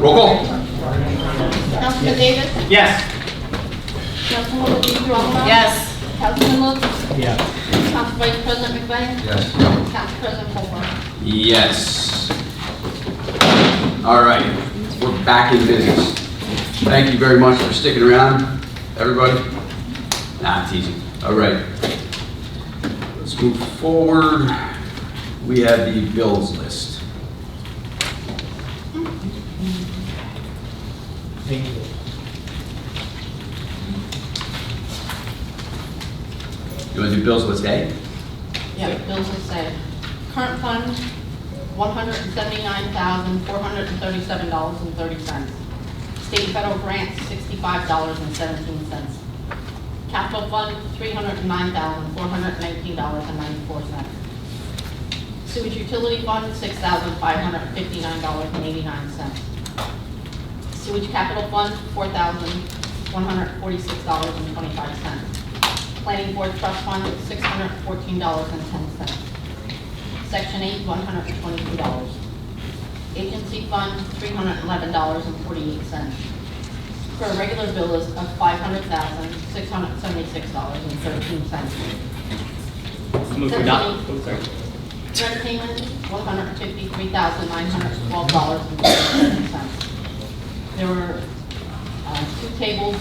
Roll call. Councilman Davis? Yes. Councilwoman DeGrom? Yes. Councilman Lutz? Yes. Council Vice President McVeigh? Yes. Council President Colbert? Yes. All right, we're back in business. Thank you very much for sticking around, everybody. Nah, it's easy. All right. Let's move forward. We have the bills list. Thank you. You want to do bills list A? Yeah, bills will say, current fund, $179,437.30. State and federal grants, $65.17. Capital fund, $309,419.94. Sewage utility fund, $6,559.89. Sewage capital fund, $4,146.25. Planning board trust fund, $614.10. Section 8, $122. Agency fund, $311.48. For a regular bill is of $500,676.13. Move to adopt. Oh, sorry. Rent payment, $153,912.37. There were two tables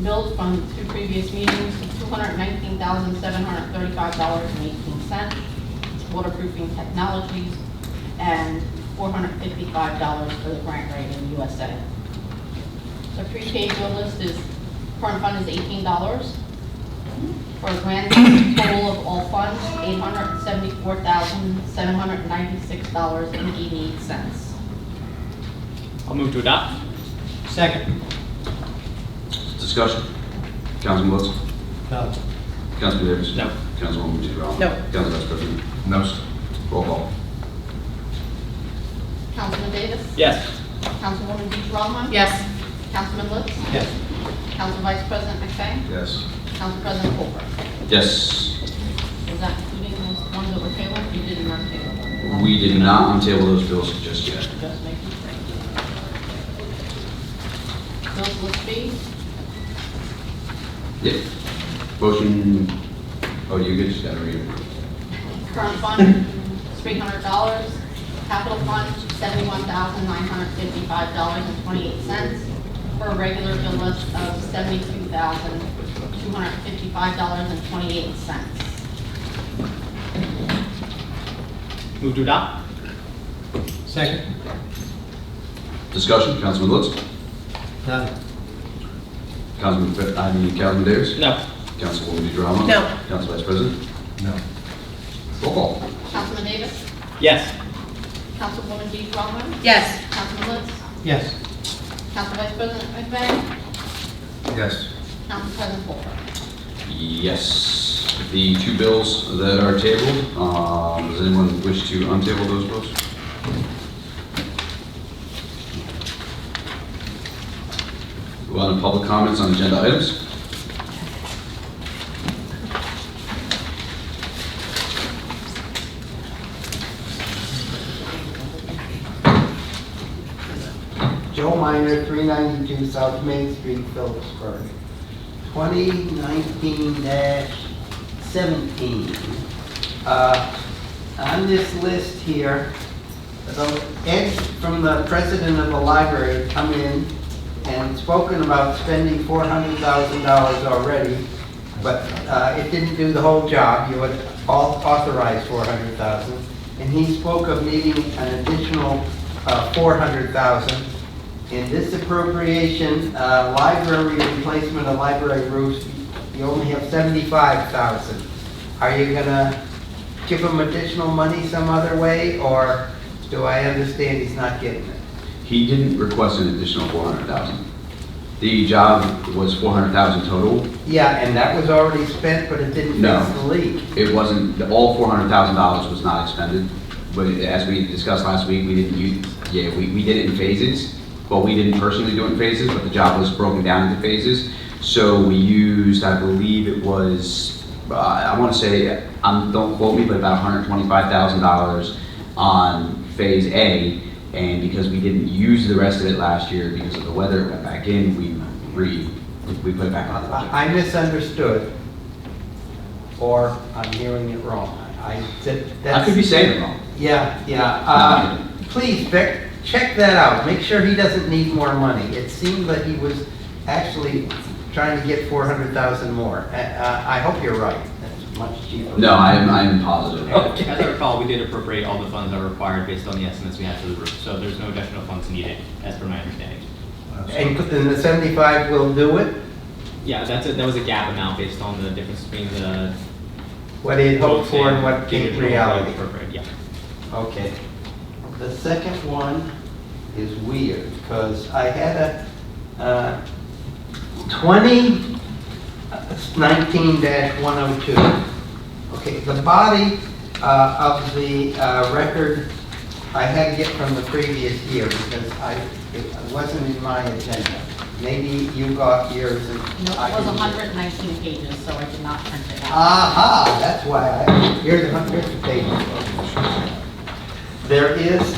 billed from two previous meetings, $219,735.18, waterproofing technologies, and $455 for the grant rate in USA. The prepaid bill list is, current fund is $18, for a grand total of all funds, $874,796.88. I'll move to adopt. Second. Discussion. Councilman Lutz? No. Councilman Davis? No. Councilwoman DeGrom? No. Council Vice President? No, sir. Roll call. Councilman Davis? Yes. Councilwoman DeGrom? Yes. Councilman Lutz? Yes. Council Vice President McVeigh? Yes. Council President Colbert? Yes. Was that including those ones that were tabled? You didn't untable them? We did not untable those bills just yet. Just making sure. Bills list B? Yep. Motion, oh, you could just gotta read it. Current fund, $300. Capital fund, $71,955.28. For a regular bill list of $72,255.28. Move to adopt. Second. Discussion, Councilman Lutz? None. Councilman Davis? No. Councilwoman DeGrom? No. Council Vice President? No. Roll call. Councilman Davis? Yes. Councilwoman DeGrom? Yes. Councilman Lutz? Yes. Council Vice President McVeigh? Yes. Council President Colbert? Yes. The two bills that are tabled, does anyone wish to untable those bills? Go on to public comments on agenda items. Joe Minor, 392 South Main Street, Phillipsburg. 2019-17. On this list here, Ed from the president of the library come in and spoken about spending $400,000 already, but it didn't do the whole job. You had all authorized $400,000, and he spoke of needing an additional $400,000. In this appropriation, library replacement of library roofs, you only have $75,000. Are you gonna give him additional money some other way, or do I understand he's not getting it? He didn't request an additional $400,000. The job was $400,000 total. Yeah, and that was already spent, but it didn't No. fix the leak. It wasn't, all $400,000 was not expended, but as we discussed last week, we didn't use, we did it in phases, but we didn't personally do it in phases, but the job was broken down into phases. So we used, I believe it was, I want to say, don't quote me, but about $125,000 on phase A, And because we didn't use the rest of it last year because of the weather, it went back in, we put it back on the budget. I misunderstood, or I'm hearing it wrong. I said I could be saying it wrong. Yeah. Please, Vic, check that out. Make sure he doesn't need more money. It seemed that he was actually trying to get 400,000 more. I hope you're right. That's much cheaper. No, I am positive. Okay. As I recall, we did appropriate all the funds that were required based on the estimates we had for the roof, so there's no additional funds needed, as per my understanding. And the 75 will do it? Yeah, that was a gap amount based on the difference between the What he hoped quotes for and what the came original reality? appropriate, yeah. Okay. The second one is weird, because I had a 2019-102. Okay, the body of the record I had to get from the previous year, because it wasn't in my agenda. Maybe you got yours and No, I it was didn't. 119 pages, so I did not print it out. Aha, that's why here's the page. There is,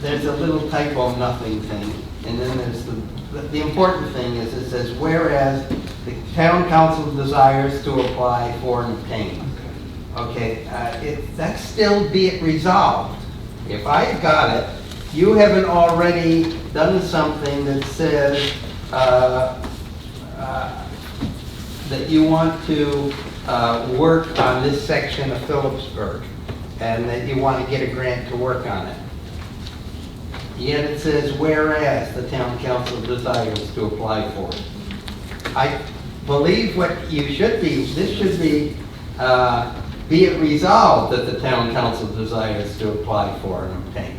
there's a little typo nothing thing, and then there's the important thing is it says, whereas the town council desires to apply for and obtain. Okay, that's still be it resolved. If I got it, you haven't already done something that says, that you want to work on this section of Phillipsburg, and that you want to get a grant to work on it. Yet it says, whereas the town council desires to apply for it. I believe what you should be, this should be it resolved that the town council desires to apply for and obtain.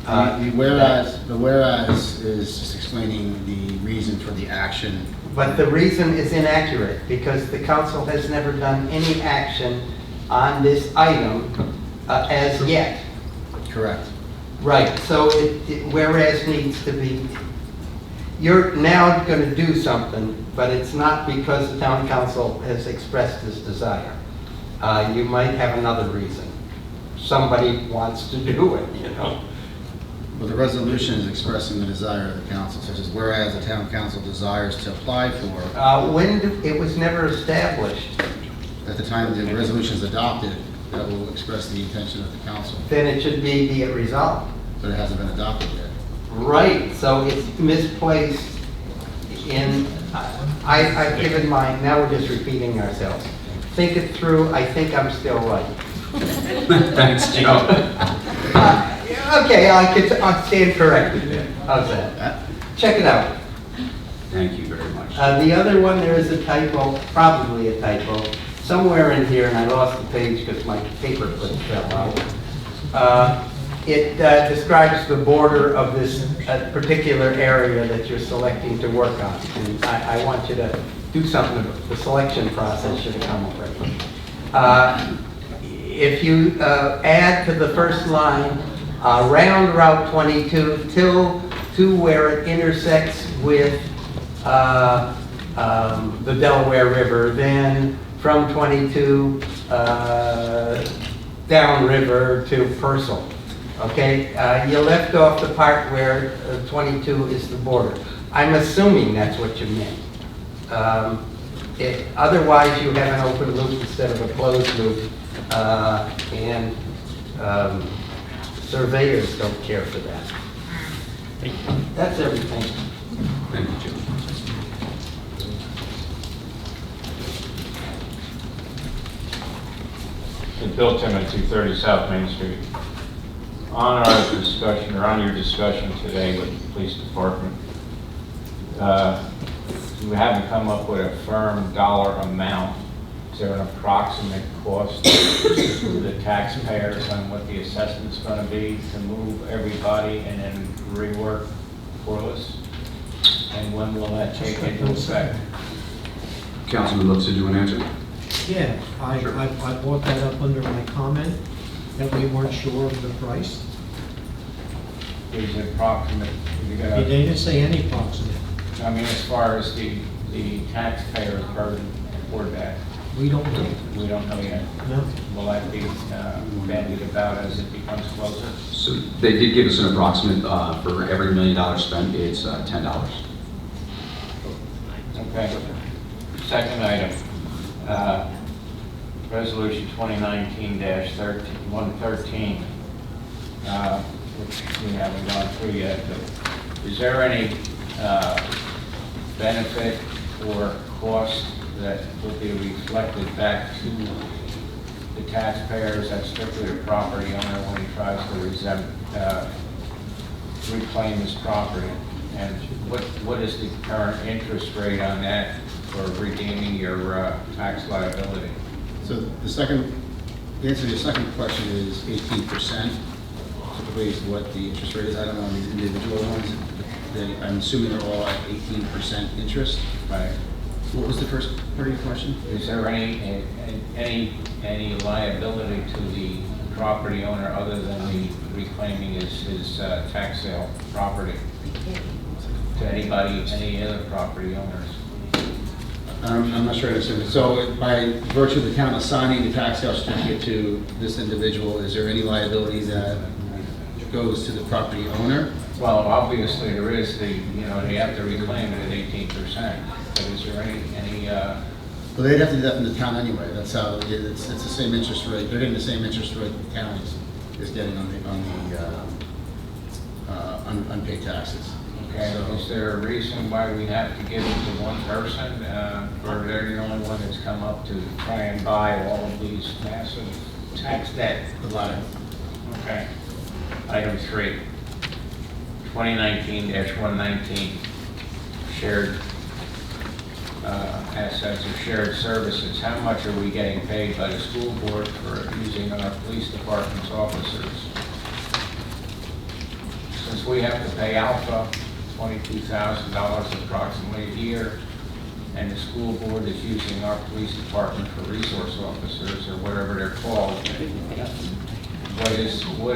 The whereas is just explaining the reason for the action. But the reason is inaccurate, because the council has never done any action on this item as yet. Correct. Right, so whereas needs to be, you're now going to do something, but it's not because the town council has expressed this desire. You might have another reason. Somebody wants to do it, you know. Well, the resolution is expressing the desire of the council, such as whereas the town council desires to apply for, It was never established, at the time the resolution is adopted, that will express the intention of the council, then it should be it resolved. but it hasn't been adopted yet. Right, so it's misplaced in, I've given mine, now we're just repeating ourselves. Think it through, I think I'm still right. Thanks, Joe. Okay, I'll stand corrected then. How's that? Check it out. Thank you very much. The other one, there is a typo, probably a typo, somewhere in here, and I lost the page because my paper clip fell out. It describes the border of this particular area that you're selecting to work on. And I want you to do something, the selection process should have come already. If you add to the first line, around Route 22 to where it intersects with the Delaware River, then from 22 downriver to Purcell. Okay, you left off the part where 22 is the border. I'm assuming that's what you meant. Otherwise, you have an open loop instead of a closed loop, and surveyors don't care for that. That's everything. Thank you, Joe. Bill Timmons, 230 South Main Street. On our discussion, or on your discussion today with the police department, you haven't come up with a firm dollar amount. Is there an approximate cost to the taxpayers on what the assessment's going to be to move everybody and then rework Corliss? And when will that take into effect? Councilman looks to do an answer. Yeah, I brought that up under my comment, that we weren't sure of the price. Is it approximate? They didn't say any approximate. I mean, as far as the taxpayer's burden for that. We don't know. We don't know yet. No. Will that be bandied about as it becomes closer? So they did give us an approximate, for every $1 million spent, it's $10. Okay. Second item, Resolution 2019-113, which we haven't gone through yet, but is there any benefit or cost that will be reflected back to the taxpayers, that's strictly the property owner when he tries to reclaim his property? And what is the current interest rate on that for redeeming your tax liability? So the answer to your second question is 18%. Typically is what the interest rate is. I don't know these individual ones. I'm assuming they're all at 18% interest. Right. What was the first part of your question? Is there any liability to the property owner other than the reclaiming his tax sale property? To anybody, any other property owners? I'm not sure I understand. So by virtue of the town assigning the tax sale certificate to this individual, is there any liability that goes to the property owner? Well, obviously there is they have to reclaim it at 18%. But is there any Well, they'd have to do that from the town anyway. That's how, it's the same interest rate. They're getting the same interest rate the town is getting on the unpaid taxes. okay, So- is there a reason why we have to give it to one person? Or they're the only one that's come up to try and buy all of these massive tax debt? The latter. Okay. Item 3, 2019-119, shared assets or shared services. How much are we getting paid by the school board for using our police department's officers? Since we have to pay Alpha $22,000 approximately a year, and the school board is using our police department for resource officers or whatever they're called, what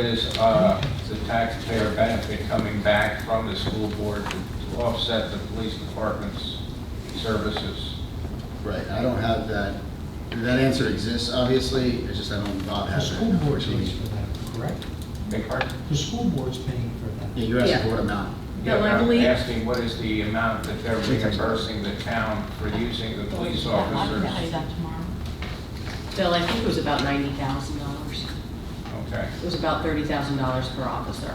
is the taxpayer benefit coming back from the school board to offset the police department's services? Right, I don't have that. That answer exists, obviously. It's just I don't, Bob The has it. school board pays unfortunately. for that, correct? Beg pardon? The school board's paying for that. Yeah, you're asking Yeah. for what amount? Bill, Yeah, I but I'm believe- asking what is the amount that they're reimbursing the town for using the police I'll officers? tell you that tomorrow. Bill, I think it was about $90,000. Okay, It was about $30,000 per officer.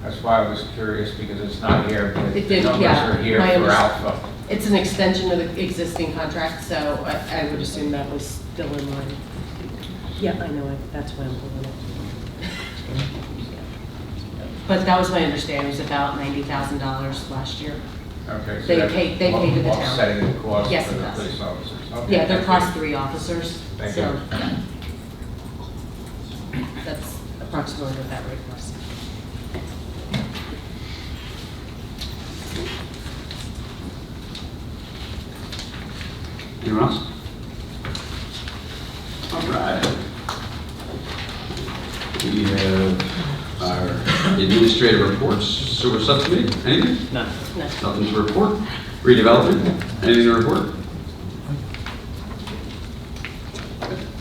that's why I was curious, because it's not here, but It the did, numbers yeah, are here my for Alpha. It's an extension of the existing contract, so I would assume that was still in line. Yeah, I know, that's why I'm pulling it. But that was my understanding, it was about $90,000 last year. Okay, so They that's paid to the town. offsetting the cost Yes, for it the does. police officers. Okay, Yeah, they're thank cost you. 3 officers, Thank so you. that's approximately what that rate was. Anyone else? All right. We have our administrative reports, sewer subcommittee, anything? None. No. Nothing to report. Redevelopment, anything to report?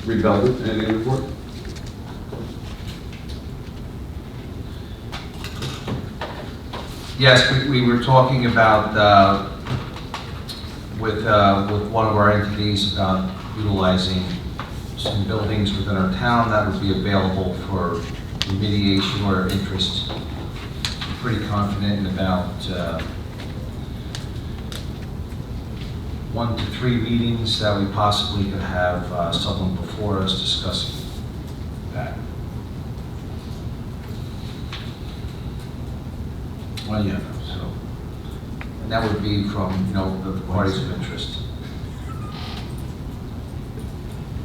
Redevelopment, anything to report? Yes, we were talking about, with one of our entities about utilizing some buildings within our town that would be available for remediation or interest. I'm pretty confident in about 1 to 3 meetings that we possibly could have someone before us discussing that. Well, yeah, so, and that would be from, the parties of interest.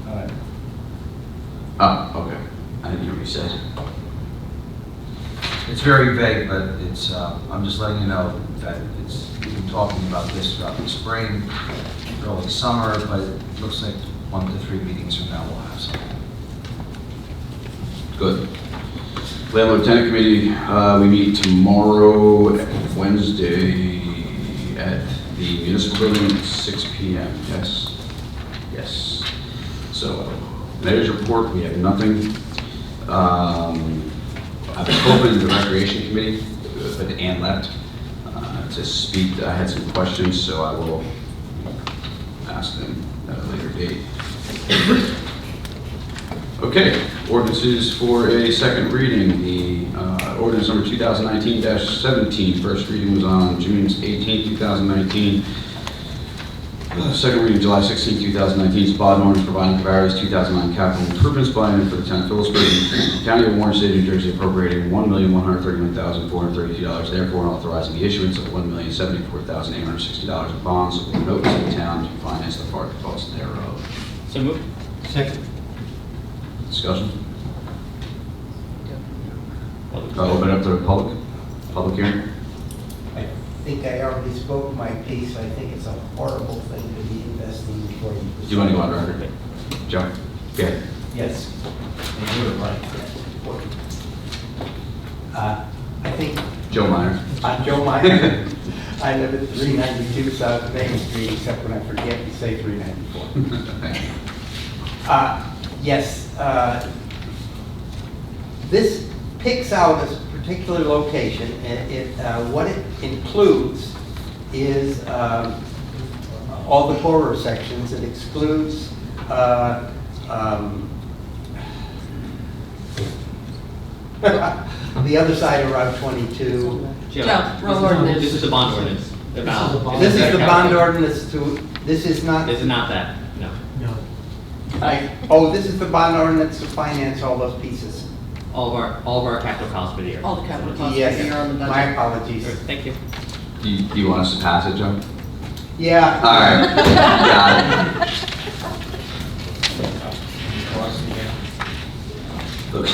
All right. Oh, okay. I didn't hear what you said. It's very vague, but it's, I'm just letting you know that we've been talking about this throughout the spring, early summer, but it looks like 1 to 3 meetings from now we'll have something. Good. Landlord Tenant Committee, we meet tomorrow, Wednesday, at the municipal building at 6 p.m. Yes? Yes. So, mayor's report, we have nothing. I've opened the recreation committee, but Ann left to speak. I had some questions, so I will ask them at a later date. Okay, ordinances for a second reading. The ordinance number 2019-17, first reading was on June 18, 2019. Second reading, July 16, 2019, is bond ordinance providing for various 2009 capital improvements by and for the town of Phillipsburg, County of Warren, State of New Jersey, appropriating $1,131,432, therefore, and authorizing the issuance of $1,074,860 of bonds or notes of the town to finance the part costs thereof. So moved. Second. Discussion? I'll open it up to the public hearing. I think I already spoke my piece. I think it's a horrible thing to be investing before you. Do you want to go on record? Joe? Okay. Yes. And you were right. I think, Joe Meyer. I'm Joe Meyer. I live at 392 South Main Street, except when I forget to say 394. Thank you. Yes, this picks out a particular location, and what it includes is all the poorer sections. It excludes the other side of Route 22. Joe, wrong ordinance. This is the bond ordinance. This is the bond ordinance this is not. This is not that, no. No. This is the bond ordinance to finance all those pieces. All of our capital costs for the year. All the capital costs Yes, are on the budget. my apologies. Thank you. Do you want us to pass it, Joe? Yeah. All right. Got it. Look.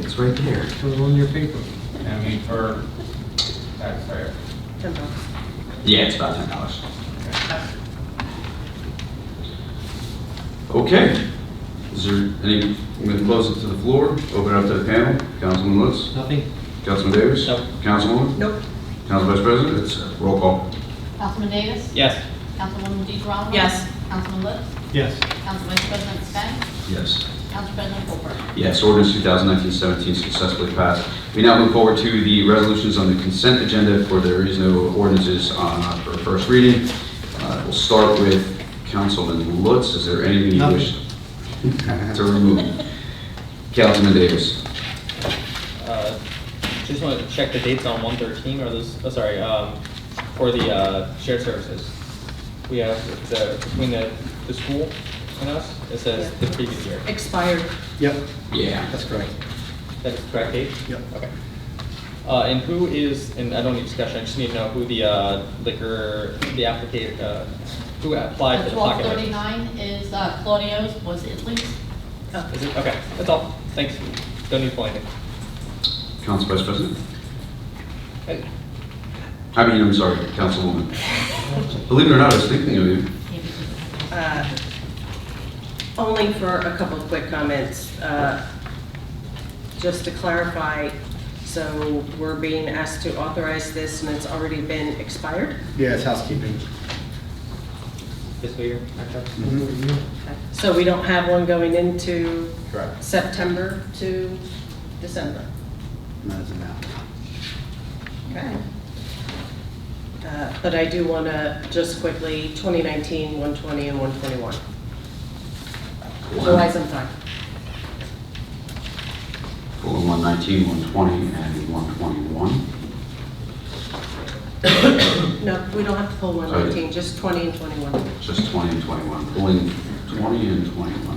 It's right there. Put it on your paper. I mean, for, that's fair. $10. Yeah, it's about $10. Okay. Is there any, I'm going to close it to the floor, open it up to the panel. Councilman Lutz? Nothing? Councilman Davis? No. Councilwoman? Nope. Council Vice President? It's roll call. Councilman Davis? Yes. Councilwoman DeGrom? Yes. Councilman Lutz? Yes. Council Vice President Sven? Yes. Council President Colbert? Yes, ordinance 2019-17 successfully passed. We now move forward to the resolutions on the consent agenda, for there is no ordinances for first reading. We'll start with Councilman Lutz. Is there anything you wish to remove? Councilman Davis. Just wanted to check the dates on 113, or those, for the shared services. We have between the school and us, it says the previous year. Expired. Yep, Yeah. that's correct. That's the correct date? Yep. Okay. And who is, and I don't need discussion, I just need to know who the liquor, the applicant, who applied for the pocket license. 1239 is Claudio's, was Italy's. Is it? Okay, that's all. Thanks. Don't need to pull anything. Council Vice President? Okay. I'm sorry, Councilwoman. Believe it or not, I was thinking of you. Only for a couple of quick comments. Just to clarify, so we're being asked to authorize this and it's already been expired? Yeah, it's housekeeping. Fiscal year? Okay. So we don't have one going into Correct. September to December? No, it's now. Okay. But I do want to just quickly, 2019, 120, and 121. Otherwise, I'm fine. For 119, 120, and 121. No, we don't have to pull 119, just 20 and 21. Just 20 and 21. Pulling 20 and 21.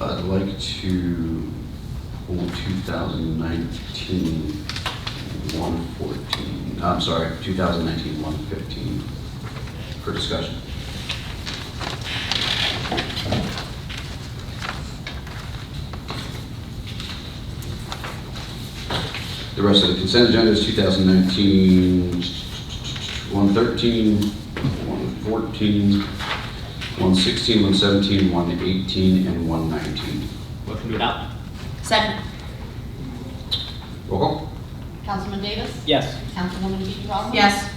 I'd like to pull 2019 114. I'm sorry, 2019 115 for discussion. The rest of the consent agenda is 2019 113, 114, 116, 117, 118, and 119. Motion to adopt? Second. Roll call. Councilman Davis? Yes. Councilwoman DeGrom? Yes.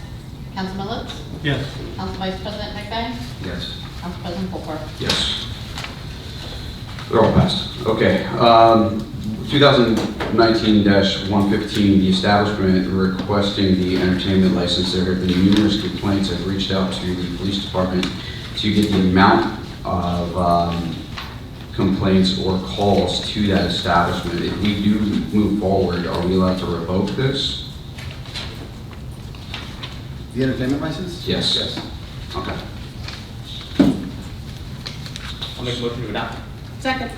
Councilman Lutz? Yes. Council Vice President McVeigh? Yes. Council President Colbert? Yes. They're all passed. Okay. 2019-115, the establishment requesting the entertainment license. There have been numerous complaints. I've reached out to the police department to get the amount of complaints or calls to that establishment. If we do move forward, are we allowed to revoke this? The entertainment license? Yes. Yes. Okay. I'll make a motion to adopt? Second.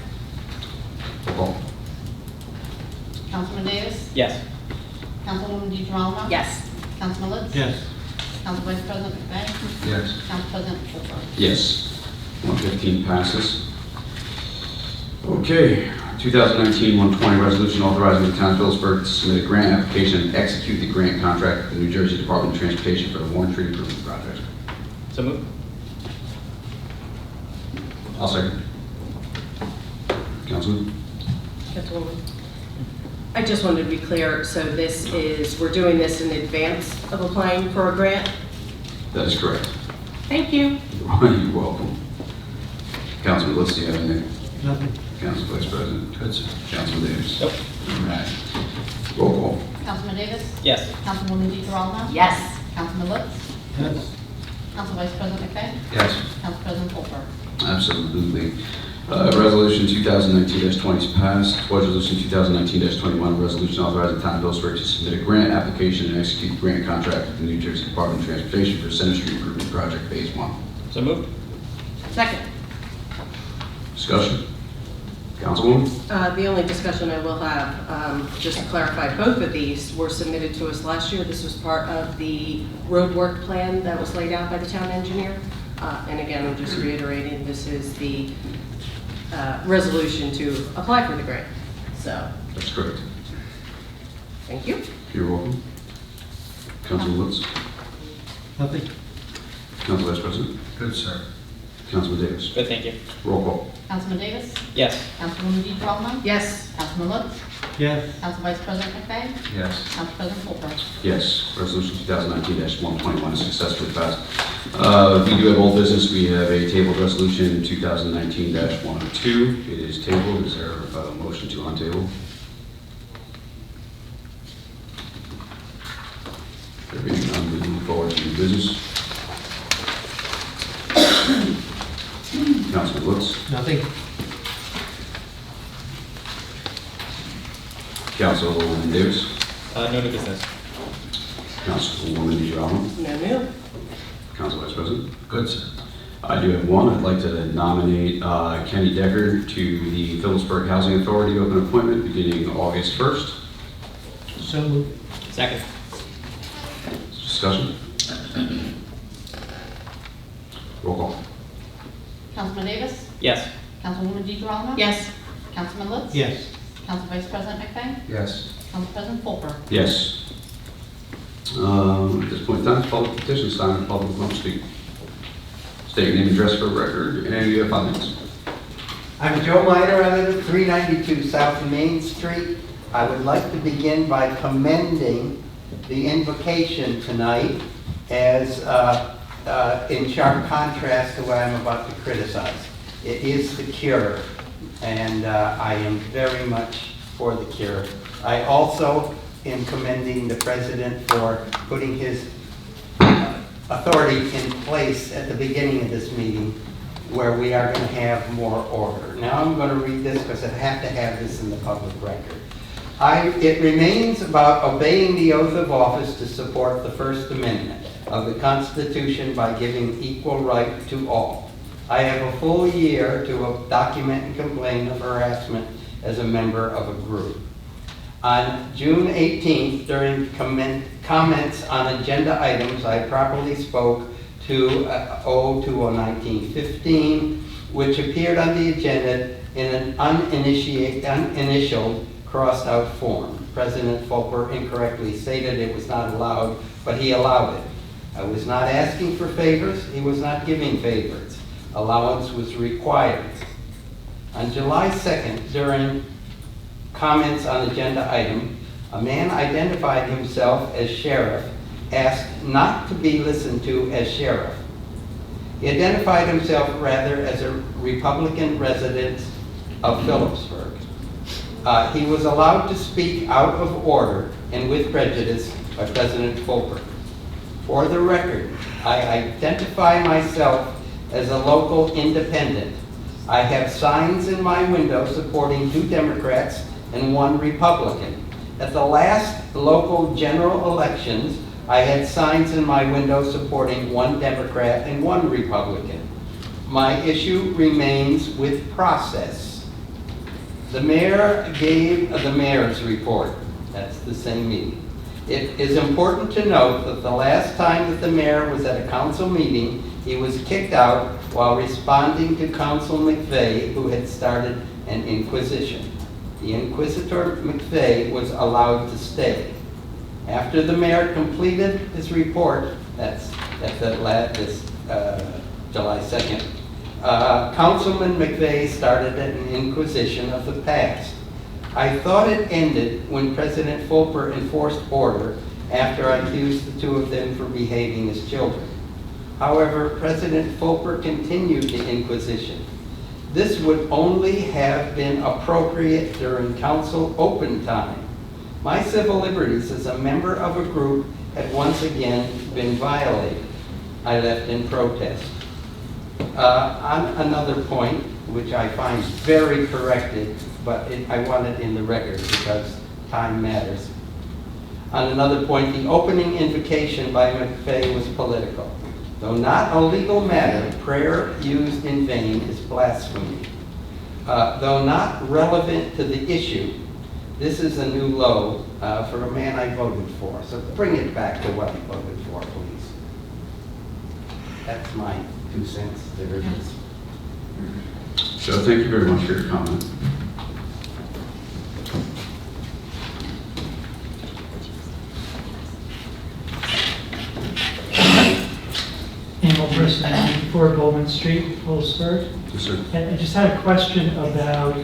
Roll call. Councilman Davis? Yes. Councilwoman DeGrom? Yes. Councilman Lutz? Yes. Council Vice President McVeigh? Yes. Council President Colbert? Yes. 115 passes. Okay, 2019-120 resolution authorizing the town of Phillipsburg to submit a grant application and execute the grant contract with the New Jersey Department of Transportation for the Warren Tree Improvement Project. So moved. I'll second. Councilman? Councilwoman. I just wanted to be clear, so we're doing this in advance of applying for a grant? That is correct. Thank you. You're welcome. Councilman, let's see, have anything? Nothing. Council Vice President? Good, sir. Councilman Davis? Nope. All right. Roll call. Councilman Davis? Yes. Councilwoman DeGrom? Yes. Councilman Lutz? Yes. Council Vice President McVeigh? Yes. Council President Colbert? Absolutely. Resolution 2019-20 is passed. Resolution 2019-21, resolution authorizing the town of Phillipsburg to submit a grant application and execute the grant contract with the New Jersey Department of Transportation for Center Street Improvement Project Phase 1. So moved. Second. Discussion? Councilwoman? The only discussion I will have, just to clarify, both of these were submitted to us last year. This was part of the road work plan that was laid out by the town engineer. And again, I'm just reiterating, this is the resolution to apply for the grant. So, That's correct. thank you. You're welcome. Councilman Lutz? Nothing. Council Vice President? Good, sir. Councilman Davis? Good, thank you. Roll call. Councilman Davis? Yes. Councilwoman DeGrom? Yes. Councilman Lutz? Yes. Council Vice President McVeigh? Yes. Council President Colbert? Yes, resolution 2019-121 is successfully passed. We do have old business. We have a tabled resolution 2019-102. It is tabled. Is there a motion to untable? There being none, we move forward to new business. Councilman Lutz? Nothing. Councilwoman Davis? No new business. Councilwoman DeGrom? No new. Council Vice President? Good, sir. I do have one. I'd like to nominate Kenny Decker to the Phillipsburg Housing Authority open appointment beginning August 1st. So moved. Second. Discussion? Roll call. Councilman Davis? Yes. Councilwoman DeGrom? Yes. Councilman Lutz? Yes. Council Vice President McVeigh? Yes. Council President Colbert? Yes. At this point in time, it's public petitions time. The public wants to speak. State your name and address for the record, and you have 5 minutes. I'm Joe Miner, I live at 392 South Main Street. I would like to begin by commending the invocation tonight as in sharp contrast to what I'm about to criticize. It is the cure, and I am very much for the cure. I also am commending the president for putting his authority in place at the beginning of this meeting where we are going to have more order. Now I'm going to read this because I have to have this in the public record. It remains about obeying the oath of office to support the First Amendment of the Constitution by giving equal right to all. I have a full year to document and complain of harassment as a member of a group. On June 18th, during comments on agenda items, I properly spoke to 0201915, which appeared on the agenda in an uninitialed, crossed-out form. President Fulper incorrectly stated it was not allowed, but he allowed it. I was not asking for favors. He was not giving favors. Allowance was required. On July 2nd, during comments on agenda item, a man identified himself as sheriff, asked not to be listened to as sheriff. He identified himself rather as a Republican resident of Phillipsburg. He was allowed to speak out of order and with prejudice by President Fulper. For the record, I identify myself as a local independent. I have signs in my window supporting 2 Democrats and 1 Republican. At the last local general elections, I had signs in my window supporting 1 Democrat and 1 Republican. My issue remains with process. The mayor gave the mayor's report. That's the same meeting. It is important to note that the last time that the mayor was at a council meeting, he was kicked out while responding to Council McVeigh, who had started an inquisition. The Inquisitor McVeigh was allowed to stay. After the mayor completed his report, that's July 2nd, Councilman McVeigh started an inquisition of the past. I thought it ended when President Fulper enforced order after I accused the 2 of them for behaving as children. However, President Fulper continued the inquisition. This would only have been appropriate during council open time. My civil liberties as a member of a group had once again been violated. I left in protest. On another point, which I find very corrected, but I want it in the record because time matters. On another point, the opening invocation by McVeigh was political. Though not a legal matter, prayer used in vain is blasphemy. Though not relevant to the issue, this is a new low for a man I voted for. So bring it back to what I voted for, please. That's my 2 cents. There it is. So thank you very much for your comment. Emil Brisson, 4 Goldman Street, Phillipsburg. Yes, sir. And I just had a question about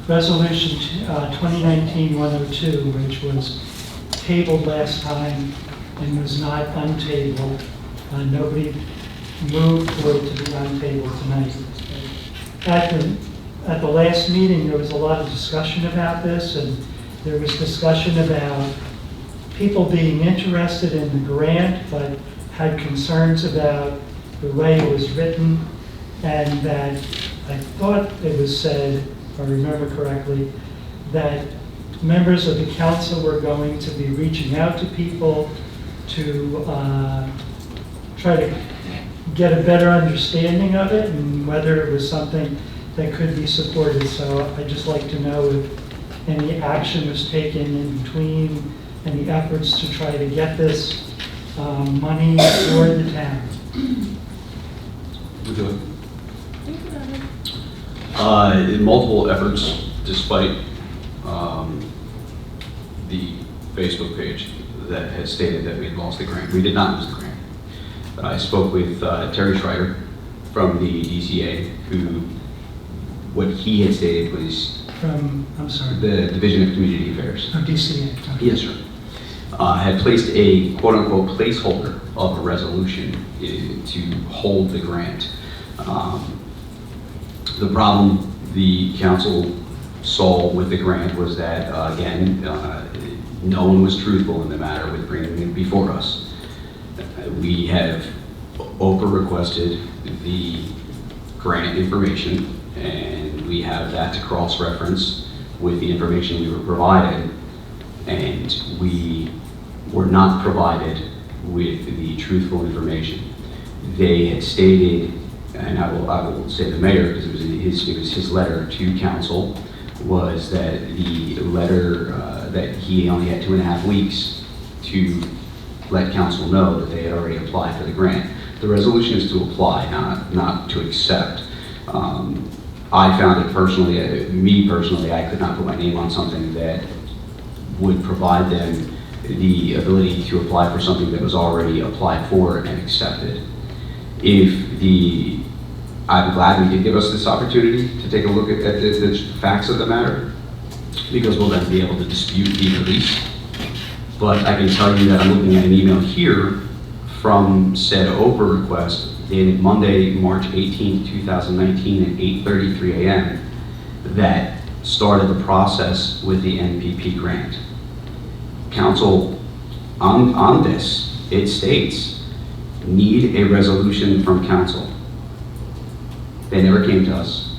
Resolution 2019-102, which was tabled last time and was not untabled. Nobody moved for it to be untabled tonight. At the last meeting, there was a lot of discussion about this, and there was discussion about people being interested in the grant, but had concerns about the way it was written, and that I thought it was said, if I remember correctly, that members of the council were going to be reaching out to people to try to get a better understanding of it and whether it was something that could be supported. So I'd just like to know if any action was taken in between any efforts to try to get this money for the town. Would you like? In multiple efforts, despite the Facebook page that had stated that we had lost the grant. We did not lose the grant. I spoke with Terry Schreider from the DCA, who, what he had stated was... From, I'm sorry? The Division of Community Affairs. From DCA. Okay. Yes, sir. Had placed a quote-unquote placeholder of a resolution to hold the grant. The problem the council saw with the grant was that, again, no one was truthful in the matter with bringing it before us. We have over-requested the grant information, and we have that to cross-reference with the information we were provided, and we were not provided with the truthful information. They had stated, and I will say the mayor, because it was his letter to council, was that the letter that he only had 2.5 weeks to let council know that they had already applied for the grant. The resolution is to apply, not to accept. I found it personally, me personally, I could not put my name on something that would provide them the ability to apply for something that was already applied for and accepted. I'm glad we did give us this opportunity to take a look at the facts of the matter, because we'll then be able to dispute the release. But I can tell you that I'm looking at an email here from said OPRA request dated Monday, March 18, 2019 at 8:33 a.m. that started the process with the NPP grant. Council, on this, it states, need a resolution from council. They never came to us.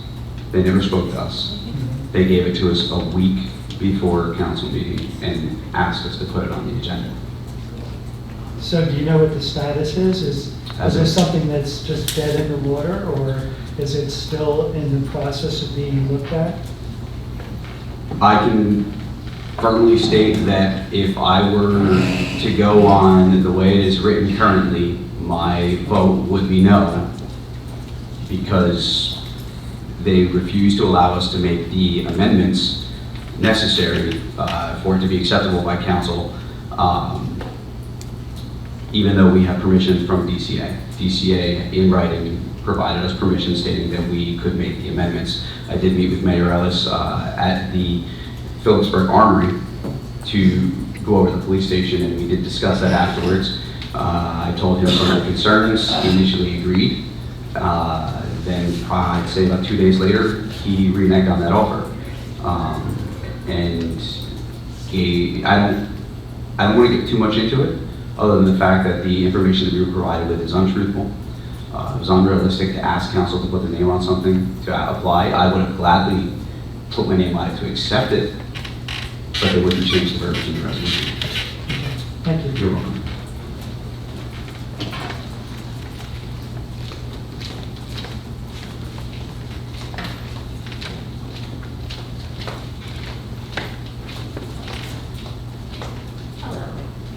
They never spoke to us. They gave it to us a week before council meeting and asked us to put it on the agenda. So do you know what the status is? Is this something that's just dead in the water, or is it still in the process of being looked at? I can firmly state that if I were to go on the way it is written currently, my vote would be no, because they refuse to allow us to make the amendments necessary for it to be acceptable by council, even though we have permission from DCA. DCA in writing provided us permission stating that we could make the amendments. I did meet with Mayor Ellis at the Phillipsburg Armory to go over the police station, and we did discuss that afterwards. I told him some of the concerns. He initially agreed. Then I'd say about 2 days later, he reneged on that offer. And I don't want to get too much into it, other than the fact that the information that we were provided with is untruthful. It was unrealistic to ask council to put their name on something to apply. I would have gladly put my name on it to accept it, but they wouldn't change the verbiage in the resolution. Thank you. You're welcome.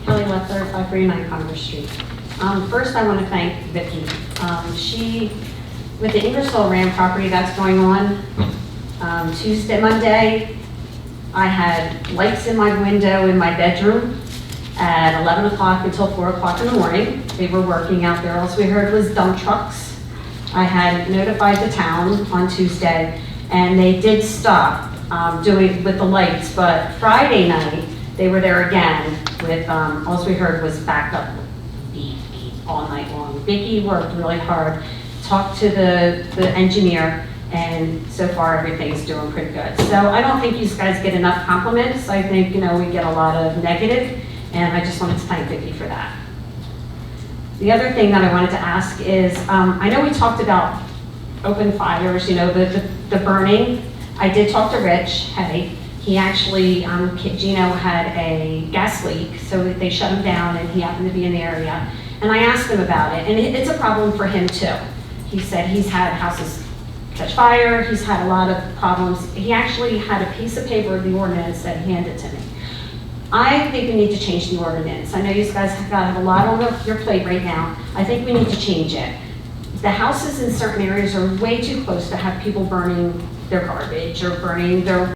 Kelly Leffler, 539 Congress Street. First, I want to thank Vicki. With the Ingersoll Rand property that's going on, Monday, I had lights in my window in my bedroom at 11 o'clock until 4 o'clock in the morning. They were working out there. All we heard was dump trucks. I had notified the town on Tuesday, and they did stop doing with the lights, but Friday night, they were there again with, all we heard was backup beep, beep all night long. Vicki worked really hard, talked to the engineer, and so far everything's doing pretty good. So I don't think you guys get enough compliments. I think, we get a lot of negative, and I just wanted to thank Vicki for that. The other thing that I wanted to ask is, I know we talked about open fires, the burning. I did talk to Rich Hay. He actually, Gino had a gas leak, so they shut him down, and he happened to be in the area. And I asked him about it, and it's a problem for him too. He said he's had houses catch fire, he's had a lot of problems. He actually had a piece of paper of the ordinance that he handed to me. I think we need to change the ordinance. I know you guys have a lot on your plate right now. I think we need to change it. The houses in certain areas are way too close to have people burning their garbage or burning their